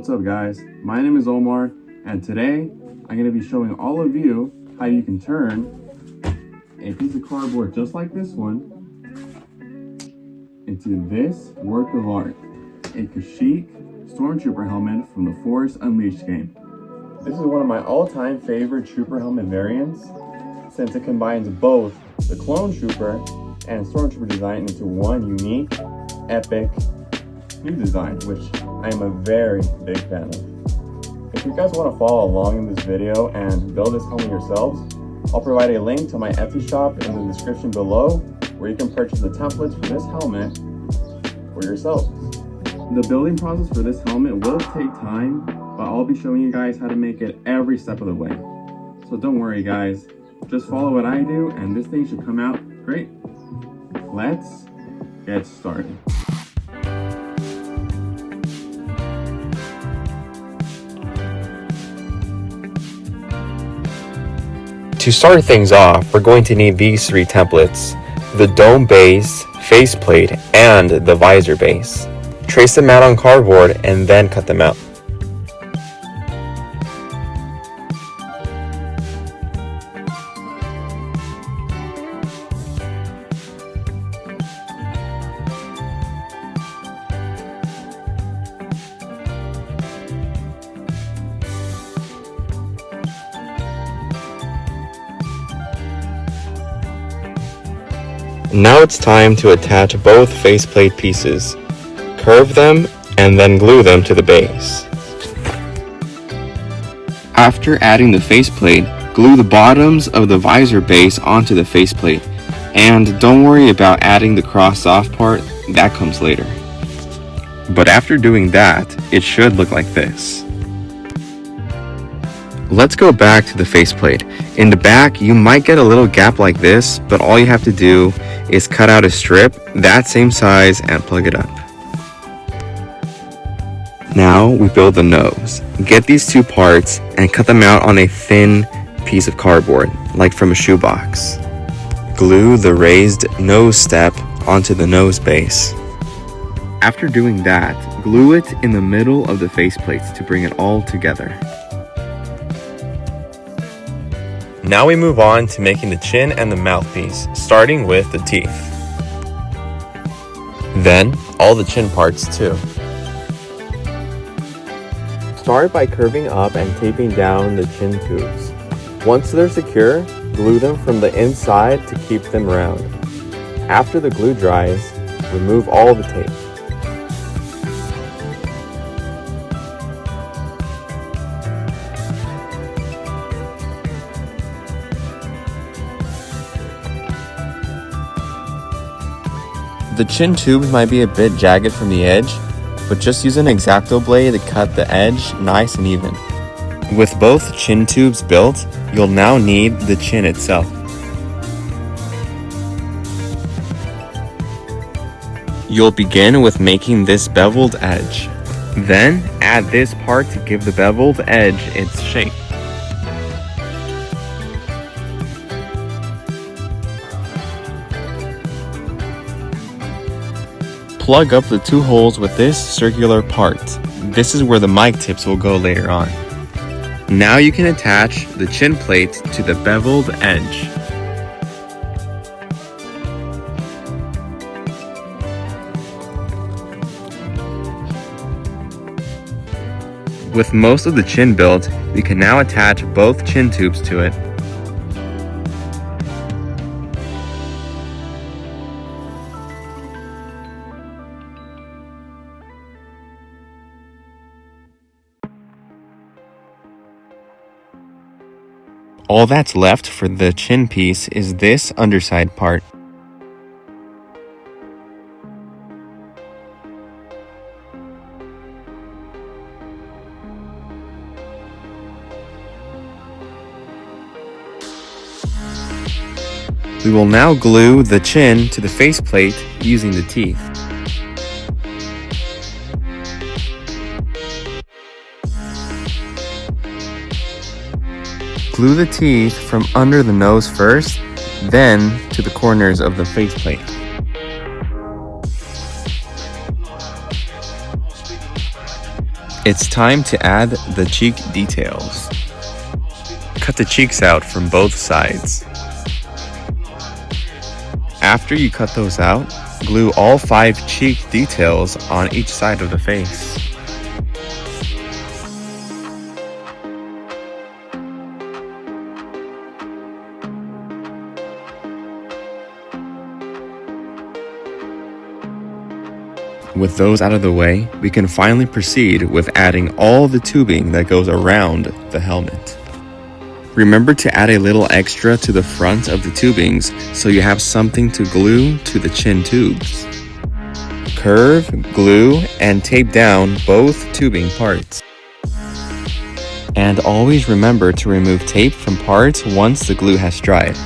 What's up guys, my name is Omar and today I'm going to be showing all of you how you can turn a piece of cardboard just like this one into this work of art, a Kashyyyk Stormtrooper helmet from the Force Unleashed game. This is one of my all-time favorite trooper helmet variants since it combines both the clone trooper and Stormtrooper design into one unique, epic new design, which I am a very big fan of. If you guys want to follow along in this video and build this helmet yourselves, I'll provide a link to my Etsy shop in the description below where you can purchase the templates for this helmet for yourselves. The building process for this helmet will take time, but I'll be showing you guys how to make it every step of the way. So don't worry guys, just follow what I do and this thing should come out great. Let's get started. To start things off, we're going to need these three templates: the dome base, faceplate, and the visor base. Trace them out on cardboard and then cut them out. Now it's time to attach both faceplate pieces. Curve them and then glue them to the base. After adding the faceplate, glue the bottoms of the visor base onto the faceplate. And don't worry about adding the crossed off part, that comes later. But after doing that, it should look like this. Let's go back to the faceplate. In the back, you might get a little gap like this, but all you have to do is cut out a strip that same size and plug it up. Now we build the nose. Get these two parts and cut them out on a thin piece of cardboard, like from a shoebox. Glue the raised nose step onto the nose base. After doing that, glue it in the middle of the faceplates to bring it all together. Now we move on to making the chin and the mouthpiece, starting with the teeth. Then, all the chin parts too. Start by curving up and taping down the chin tubes. Once they're secure, glue them from the inside to keep them round. After the glue dries, remove all the tape. The chin tubes might be a bit jagged from the edge, but just use an X-Acto blade to cut the edge nice and even. With both chin tubes built, you'll now need the chin itself. You'll begin with making this beveled edge. Then add this part to give the beveled edge its shape. Plug up the two holes with this circular part. This is where the mic tips will go later on. Now you can attach the chin plate to the beveled edge. With most of the chin built, we can now attach both chin tubes to it. All that's left for the chin piece is this underside part. We will now glue the chin to the faceplate using the teeth. Glue the teeth from under the nose first, then to the corners of the faceplate. It's time to add the cheek details. Cut the cheeks out from both sides. After you cut those out, glue all 5 cheek details on each side of the face. With those out of the way, we can finally proceed with adding all the tubing that goes around the helmet. Remember to add a little extra to the front of the tubings so you have something to glue to the chin tubes. Curve, glue, and tape down both tubing parts. And always remember to remove tape from parts once the glue has dried.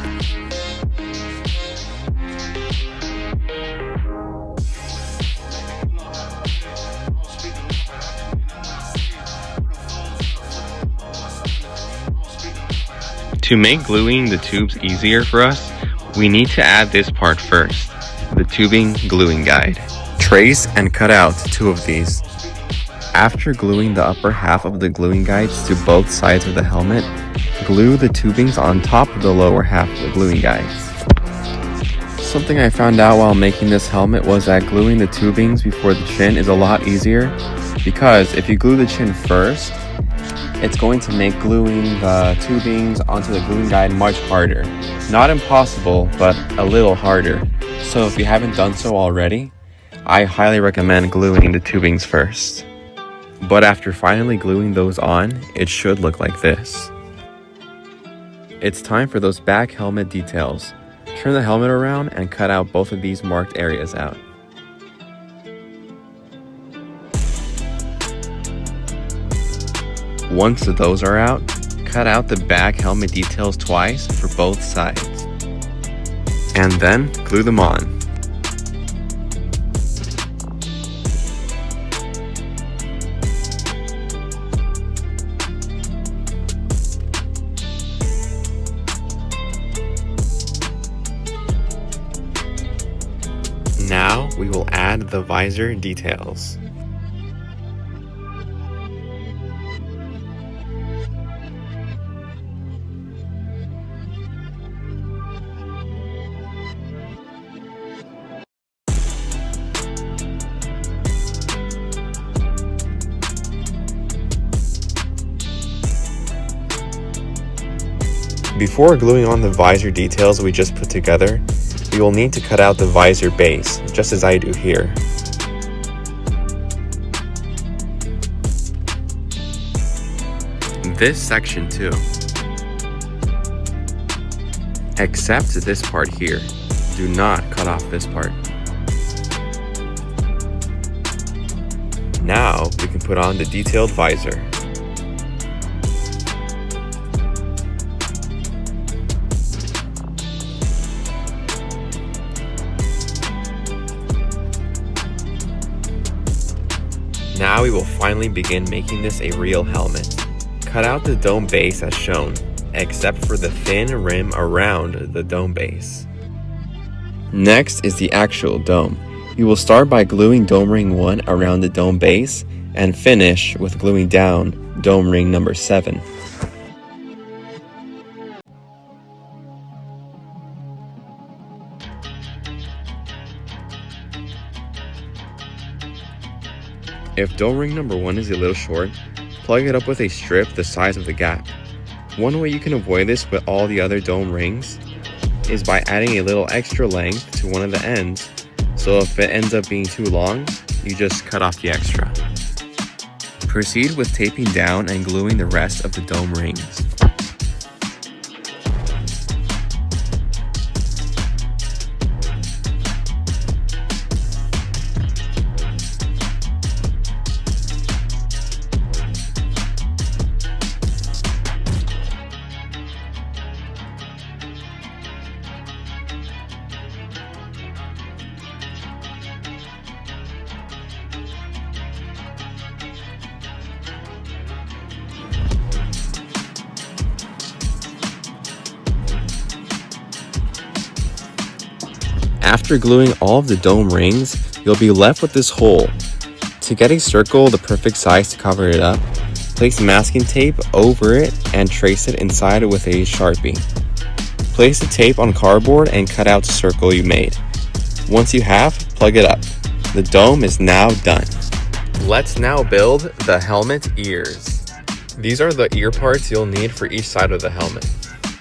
To make gluing the tubes easier for us, we need to add this part first, the tubing gluing guide. Trace and cut out 2 of these. After gluing the upper half of the gluing guides to both sides of the helmet, glue the tubings on top of the lower half of the gluing guides. Something I found out while making this helmet was that gluing the tubings before the chin is a lot easier, because if you glue the chin first, it's going to make gluing the tubings onto the gluing guide much harder. Not impossible, but a little harder. So if you haven't done so already, I highly recommend gluing the tubings first. But after finally gluing those on, it should look like this. It's time for those back helmet details. Turn the helmet around and cut out both of these marked areas out. Once those are out, cut out the back helmet details twice for both sides. And then glue them on. Now we will add the visor details. Before gluing on the visor details we just put together, we will need to cut out the visor base, just as I do here. This section too. Except this part here. Do not cut off this part. Now we can put on the detailed visor. Now we will finally begin making this a real helmet. Cut out the dome base as shown, except for the thin rim around the dome base. Next is the actual dome. We will start by gluing dome ring 1 around the dome base and finish with gluing down dome ring number 7. If dome ring number 1 is a little short, plug it up with a strip the size of the gap. One way you can avoid this with all the other dome rings is by adding a little extra length to one of the ends, so if it ends up being too long, you just cut off the extra. Proceed with taping down and gluing the rest of the dome rings. After gluing all of the dome rings, you'll be left with this hole. To get a circle the perfect size to cover it up, place masking tape over it and trace it inside with a Sharpie. Place the tape on cardboard and cut out the circle you made. Once you have, plug it up. The dome is now done. Let's now build the helmet ears. These are the ear parts you'll need for each side of the helmet.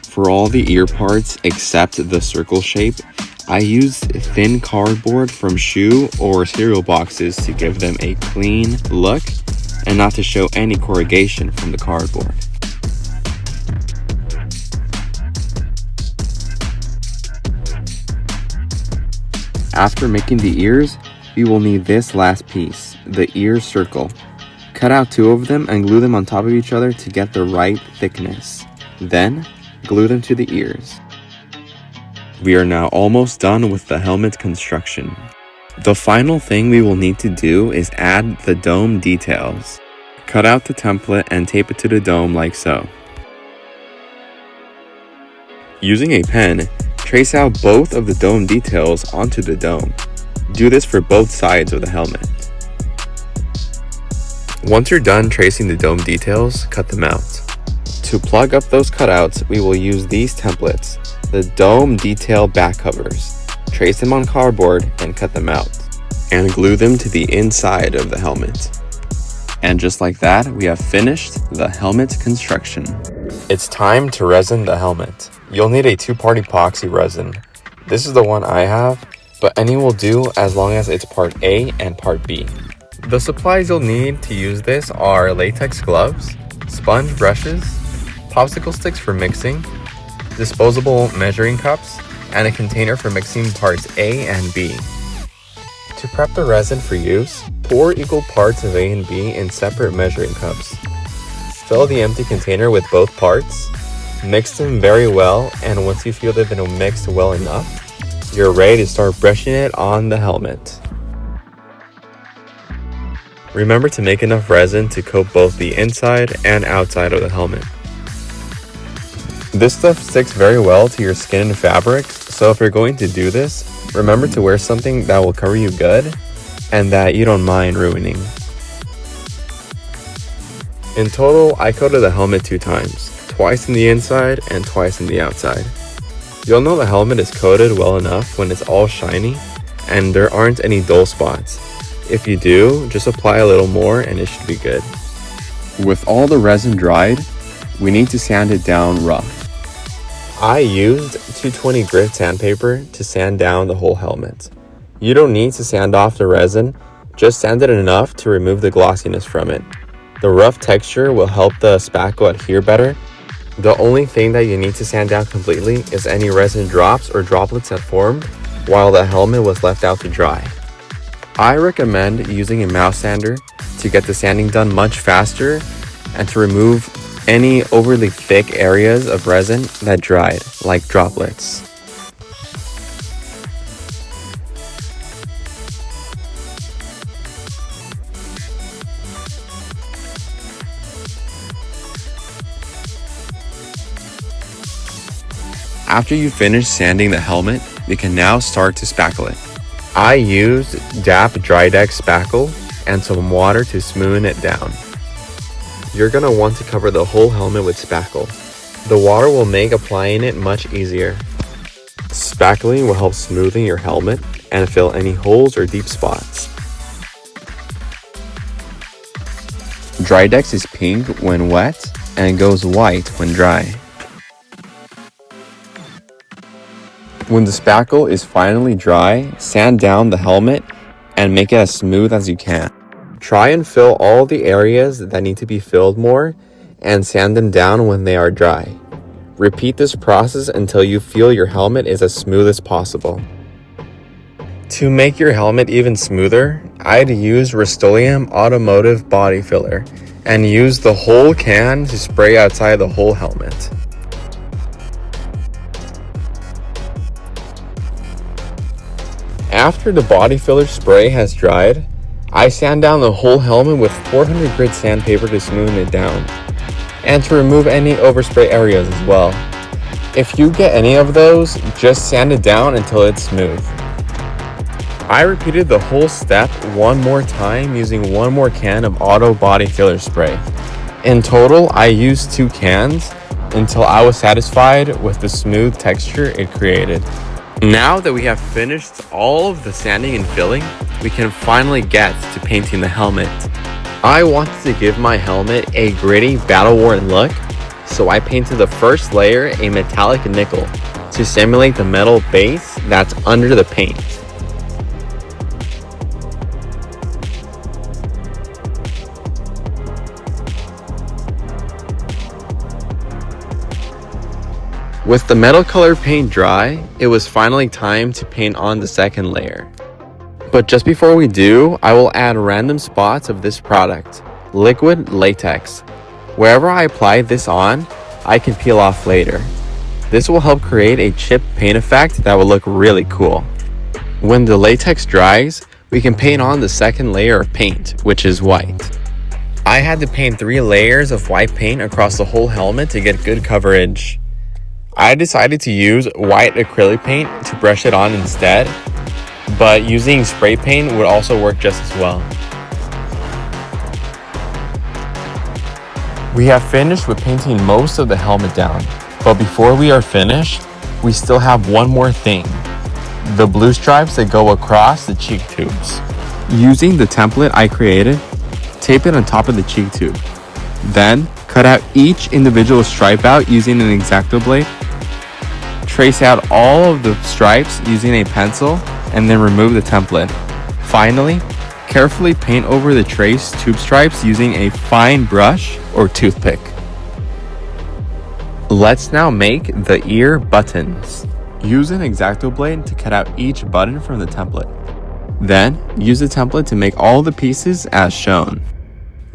For all the ear parts except the circle shape, I used thin cardboard from shoe or cereal boxes to give them a clean look and not to show any corrugation from the cardboard. After making the ears, we will need this last piece, the ear circle. Cut out 2 of them and glue them on top of each other to get the right thickness. Then, glue them to the ears. We are now almost done with the helmet construction. The final thing we will need to do is add the dome details. Cut out the template and tape it to the dome like so. Using a pen, trace out both of the dome details onto the dome. Do this for both sides of the helmet. Once you're done tracing the dome details, cut them out. To plug up those cutouts, we will use these templates, the dome detail back covers. Trace them on cardboard and cut them out, and glue them to the inside of the helmet. And just like that, we have finished the helmet construction. It's time to resin the helmet. You'll need a 2-part epoxy resin. This is the one I have, but any will do as long as it's part A and part B. The supplies you'll need to use this are latex gloves, sponge brushes, popsicle sticks for mixing, disposable measuring cups, and a container for mixing parts A and B. To prep the resin for use, pour equal parts of A and B in separate measuring cups. Fill the empty container with both parts, mix them very well, and once you feel they've been mixed well enough, you're ready to start brushing it on the helmet. Remember to make enough resin to coat both the inside and outside of the helmet. This stuff sticks very well to your skin and fabric, so if you're going to do this, remember to wear something that will cover you good and that you don't mind ruining. In total, I coated the helmet 2 times, twice in the inside and twice in the outside. You'll know the helmet is coated well enough when it's all shiny and there aren't any dull spots. If you do, just apply a little more and it should be good. With all the resin dried, we need to sand it down rough. I used 220 grit sandpaper to sand down the whole helmet. You don't need to sand off the resin, just sand it enough to remove the glossiness from it. The rough texture will help the spackle adhere better. The only thing that you need to sand down completely is any resin drops or droplets that formed while the helmet was left out to dry. I recommend using a mouse sander to get the sanding done much faster and to remove any overly thick areas of resin that dried, like droplets. After you finish sanding the helmet, we can now start to spackle it. I used DAP Dry Deck spackle and some water to smooth it down. You're going to want to cover the whole helmet with spackle. The water will make applying it much easier. Spackling will help smoothing your helmet and fill any holes or deep spots. Dry Dex is pink when wet and goes white when dry. When the spackle is finally dry, sand down the helmet and make it as smooth as you can. Try and fill all the areas that need to be filled more and sand them down when they are dry. Repeat this process until you feel your helmet is as smooth as possible. To make your helmet even smoother, I'd use Rust-Oleum Automotive Body Filler and use the whole can to spray outside the whole helmet. After the body filler spray has dried, I sand down the whole helmet with 400 grit sandpaper to smooth it down, and to remove any overspray areas as well. If you get any of those, just sand it down until it's smooth. I repeated the whole step one more time using one more can of auto body filler spray. In total, I used 2 cans until I was satisfied with the smooth texture it created. Now that we have finished all of the sanding and filling, we can finally get to painting the helmet. I wanted to give my helmet a gritty, battle-worn look, so I painted the first layer a metallic nickel to simulate the metal base that's under the paint. With the metal color paint dry, it was finally time to paint on the second layer. But just before we do, I will add random spots of this product, liquid latex. Wherever I apply this on, I can peel off later. This will help create a chip paint effect that will look really cool. When the latex dries, we can paint on the second layer of paint, which is white. I had to paint 3 layers of white paint across the whole helmet to get good coverage. I decided to use white acrylic paint to brush it on instead, but using spray paint would also work just as well. We have finished with painting most of the helmet down, but before we are finished, we still have one more thing: the blue stripes that go across the cheek tubes. Using the template I created, tape it on top of the cheek tube. Then, cut out each individual stripe out using an X-Acto blade. Trace out all of the stripes using a pencil and then remove the template. Finally, carefully paint over the traced tube stripes using a fine brush or toothpick. Let's now make the ear buttons. Use an X-Acto blade to cut out each button from the template. Then, use the template to make all the pieces as shown.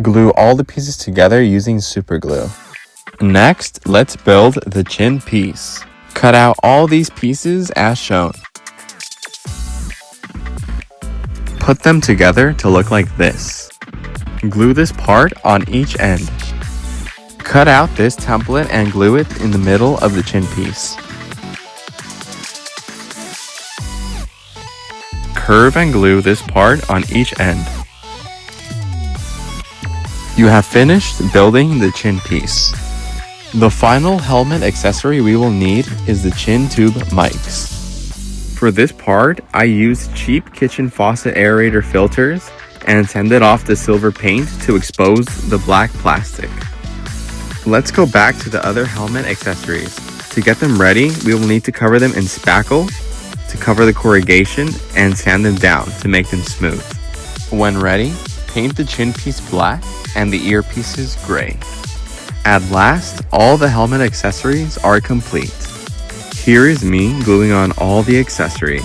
Glue all the pieces together using super glue. Next, let's build the chin piece. Cut out all these pieces as shown. Put them together to look like this. Glue this part on each end. Cut out this template and glue it in the middle of the chin piece. Curve and glue this part on each end. You have finished building the chin piece. The final helmet accessory we will need is the chin tube mics. For this part, I used cheap kitchen faucet aerator filters and sanded off the silver paint to expose the black plastic. Let's go back to the other helmet accessories. To get them ready, we will need to cover them in spackle to cover the corrugation and sand them down to make them smooth. When ready, paint the chin piece black and the ear pieces gray. At last, all the helmet accessories are complete. Here is me gluing on all the accessories.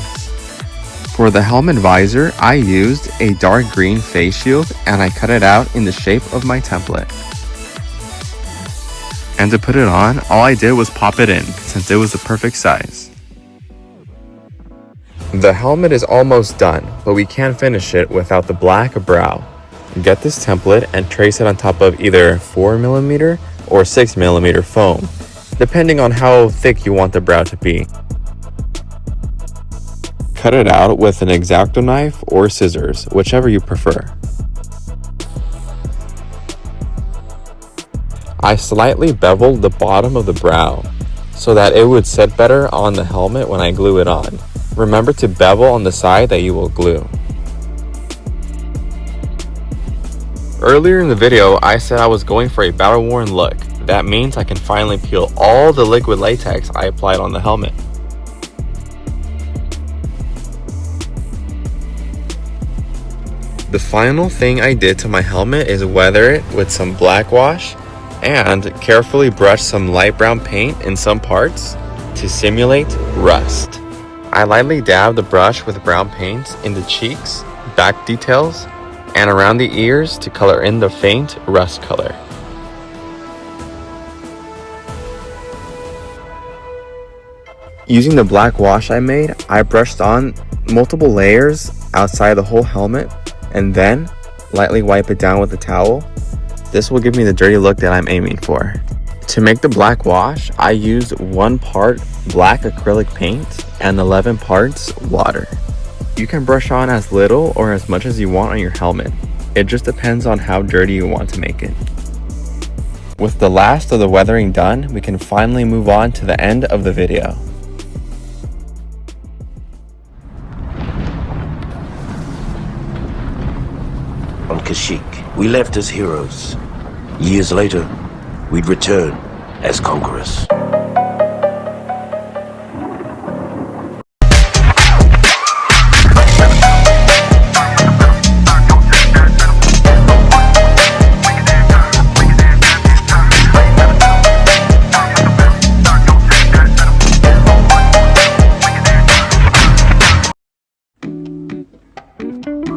For the helmet visor, I used a dark green face shield and I cut it out in the shape of my template. And to put it on, all I did was pop it in since it was the perfect size. The helmet is almost done, but we can't finish it without the black brow. Get this template and trace it on top of either 4mm or 6mm foam, depending on how thick you want the brow to be. Cut it out with an X-Acto knife or scissors, whichever you prefer. I slightly beveled the bottom of the brow so that it would sit better on the helmet when I glue it on. Remember to bevel on the side that you will glue. Earlier in the video, I said I was going for a battle-worn look. That means I can finally peel all the liquid latex I applied on the helmet. The final thing I did to my helmet is weather it with some black wash and carefully brush some light brown paint in some parts to simulate rust. I lightly dabbed the brush with brown paint in the cheeks, back details, and around the ears to color in the faint rust color. Using the black wash I made, I brushed on multiple layers outside the whole helmet and then lightly wipe it down with a towel. This will give me the dirty look that I'm aiming for. To make the black wash, I used 1 part black acrylic paint and 11 parts water. You can brush on as little or as much as you want on your helmet. It just depends on how dirty you want to make it. With the last of the weathering done, we can finally move on to the end of the video. On Kashyyyk, we left as heroes. Years later, we'd return as conquerors.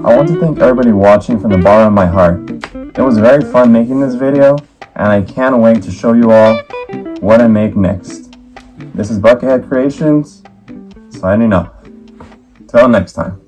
I want to thank everybody watching from the bottom of my heart. It was very fun making this video, and I can't wait to show you all what I make next. This is Buckethead Creations, signing off. Till next time.